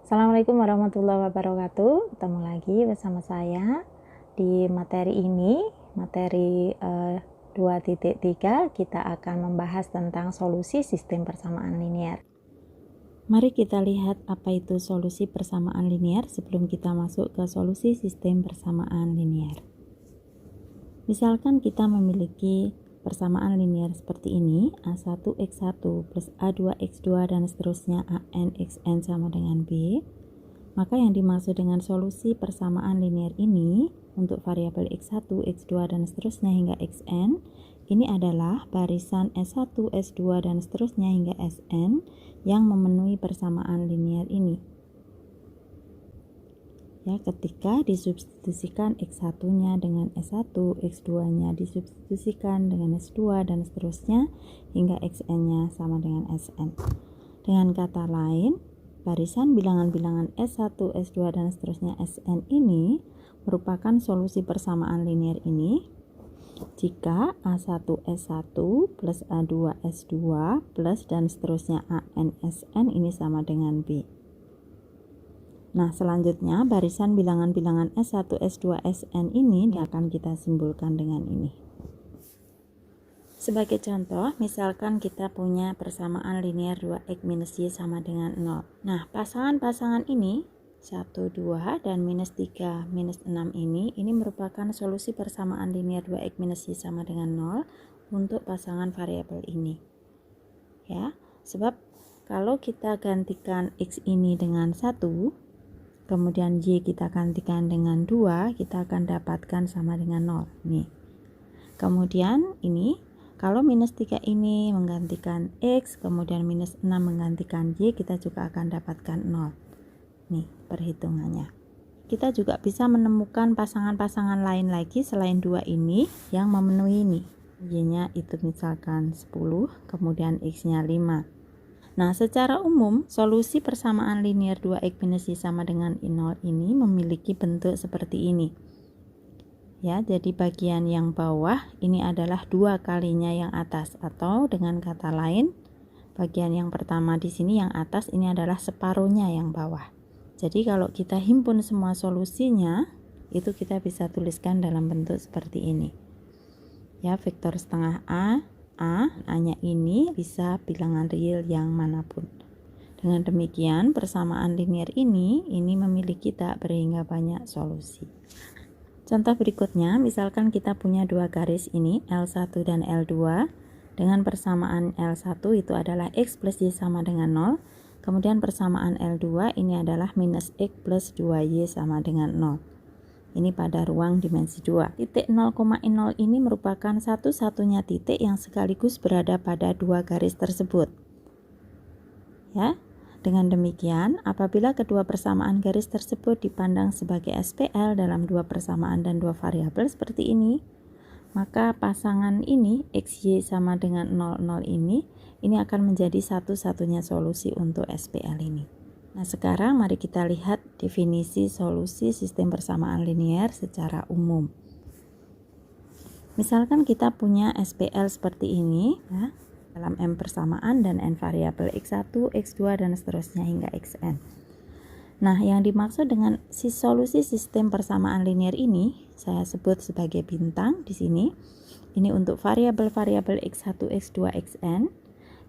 Assalamualaikum warahmatullahi wabarakatuh. Ketemu lagi bersama saya di materi ini, materi 2.3. Kita akan membahas tentang solusi sistem persamaan linear. Mari kita lihat apa itu solusi persamaan linear sebelum kita masuk ke solusi sistem persamaan linear. Misalkan kita memiliki persamaan linear seperti ini, A1x1 plus A2x2 dan seterusnya AN xn sama dengan B. Maka yang dimaksud dengan solusi persamaan linear ini untuk variabel x1, x2 dan seterusnya hingga xn, ini adalah barisan S1, S2 dan seterusnya hingga Sn yang memenuhi persamaan linear ini. Ya, ketika disubstitusikan x1-nya dengan S1, x2-nya disubstitusikan dengan S2 dan seterusnya hingga xn-nya sama dengan Sn. Dengan kata lain, barisan bilangan-bilangan S1, S2 dan seterusnya Sn ini merupakan solusi persamaan linear ini jika A1S1 plus A2S2 plus dan seterusnya AN-Sn ini sama dengan B. Nah, selanjutnya barisan bilangan-bilangan S1, S2, Sn ini akan kita simbolkan dengan ini. Sebagai contoh, misalkan kita punya persamaan linear 2x minus y sama dengan 0. Nah, pasangan-pasangan ini 1, 2 dan minus 3, minus 6 ini merupakan solusi persamaan linear 2x minus y sama dengan 0 untuk pasangan variabel ini. Ya, sebab kalau kita gantikan x ini dengan 1, kemudian y kita gantikan dengan 2, kita akan dapatkan sama dengan 0. Nih. Kemudian ini kalau minus 3 ini menggantikan x, kemudian minus 6 menggantikan y, kita juga akan dapatkan 0. Nih, perhitungannya. Kita juga bisa menemukan pasangan-pasangan lain lagi selain 2 ini yang memenuhi ini. Y-nya itu misalkan 10, kemudian x-nya 5. Nah, secara umum, solusi persamaan linear 2x minus y sama dengan 0 ini memiliki bentuk seperti ini. Ya, jadi bagian yang bawah ini adalah 2 kalinya yang atas, atau dengan kata lain, bagian yang pertama di sini yang atas ini adalah separuhnya yang bawah. Jadi kalau kita himpun semua solusinya, itu kita bisa tuliskan dalam bentuk seperti ini. Ya, vektor setengah A-nya ini bisa bilangan real yang manapun. Dengan demikian, persamaan linear ini memiliki tak berhingga banyak solusi. Contoh berikutnya, misalkan kita punya 2 garis ini, L1 dan L2, dengan persamaan L1 itu adalah x plus y sama dengan 0, kemudian persamaan L2 ini adalah minus x plus 2y sama dengan 0. Ini pada ruang dimensi 2. Titik 0,0 ini merupakan satu-satunya titik yang sekaligus berada pada 2 garis tersebut. Ya, dengan demikian, apabila kedua persamaan garis tersebut dipandang sebagai SPL dalam 2 persamaan dan 2 variabel seperti ini, maka pasangan ini XY sama dengan 00 ini akan menjadi satu-satunya solusi untuk SPL ini. Nah, sekarang mari kita lihat definisi solusi sistem persamaan linear secara umum. Misalkan kita punya SPL seperti ini, ya, dalam M persamaan dan N variabel x1, x2 dan seterusnya hingga xn. Nah, yang dimaksud dengan solusi sistem persamaan linear ini saya sebut sebagai bintang di sini. Ini untuk variabel-variabel x1, x2, xn.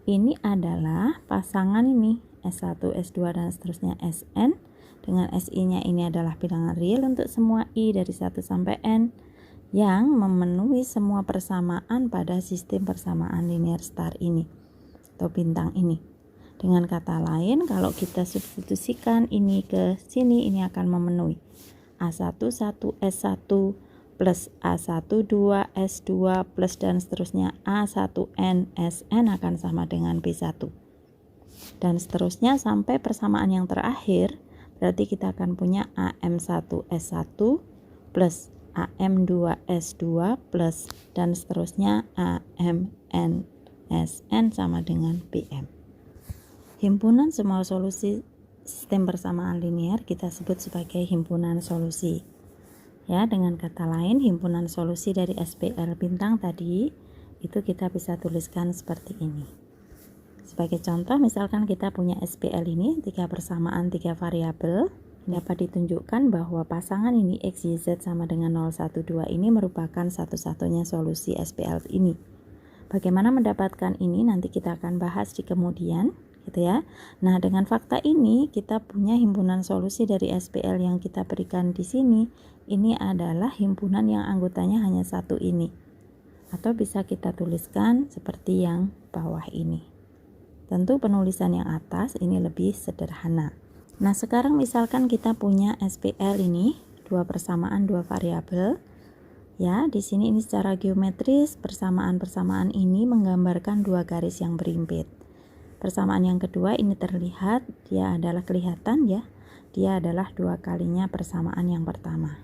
Ini adalah pasangan ini S1, S2 dan seterusnya Sn, dengan Si-nya ini adalah bilangan real untuk semua I dari 1 sampai N yang memenuhi semua persamaan pada sistem persamaan linear star ini atau bintang ini. Dengan kata lain, kalau kita substitusikan ini ke sini, ini akan memenuhi A11 S1 plus A12 S2 plus dan seterusnya A1N Sn akan sama dengan B1. Dan seterusnya sampai persamaan yang terakhir, berarti kita akan punya AM1S1 plus AM2S2 plus dan seterusnya AMNSN sama dengan BM. Himpunan semua solusi sistem persamaan linear kita sebut sebagai himpunan solusi. Ya, dengan kata lain, himpunan solusi dari SPL bintang tadi itu kita bisa tuliskan seperti ini. Sebagai contoh, misalkan kita punya SPL ini 3 persamaan 3 variabel, dapat ditunjukkan bahwa pasangan ini X, Y, Z sama dengan 0, 1, 2 ini merupakan satu-satunya solusi SPL ini. Bagaimana mendapatkan ini nanti kita akan bahas di kemudian, gitu ya. Nah, dengan fakta ini kita punya himpunan solusi dari SPL yang kita berikan di sini. Ini adalah himpunan yang anggotanya hanya satu ini. Atau bisa kita tuliskan seperti yang bawah ini. Tentu penulisan yang atas ini lebih sederhana. Nah, sekarang misalkan kita punya SPL ini 2 persamaan 2 variabel. Ya, di sini ini secara geometris persamaan-persamaan ini menggambarkan 2 garis yang berimpit. Persamaan yang kedua ini terlihat, dia adalah kelihatan ya. Dia adalah 2 kalinya persamaan yang pertama.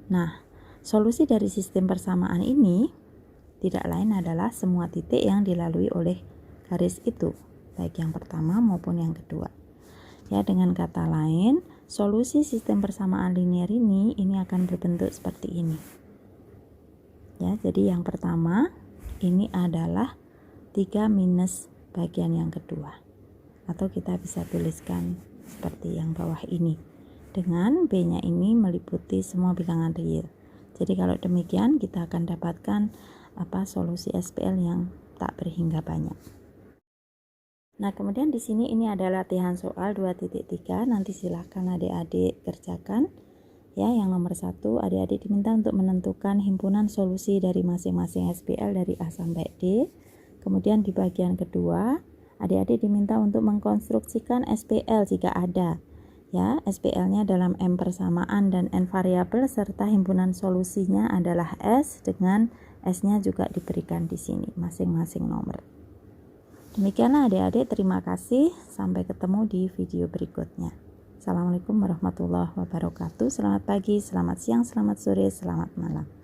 Nah, solusi dari sistem persamaan ini tidak lain adalah semua titik yang dilalui oleh garis itu, baik yang pertama maupun yang kedua. Ya, dengan kata lain, solusi sistem persamaan linear ini akan berbentuk seperti ini. Ya, jadi yang pertama ini adalah 3 minus bagian yang kedua. Atau kita bisa tuliskan seperti yang bawah ini. Dengan B-nya ini meliputi semua bilangan real. Jadi kalau demikian kita akan dapatkan solusi SPL yang tak berhingga banyak. Nah, kemudian di sini ini ada latihan soal 2.3. Nanti silahkan adik-adik kerjakan. Ya, yang nomor 1, adik-adik diminta untuk menentukan himpunan solusi dari masing-masing SPL dari A sampai D. Kemudian di bagian kedua, adik-adik diminta untuk mengkonstruksikan SPL jika ada. Ya, SPL-nya dalam M persamaan dan N variabel serta himpunan solusinya adalah S dengan S-nya juga diberikan di sini masing-masing nomor. Demikianlah adik-adik, terima kasih. Sampai ketemu di video berikutnya. Assalamualaikum warahmatullahi wabarakatuh. Selamat pagi, selamat siang, selamat sore, selamat malam.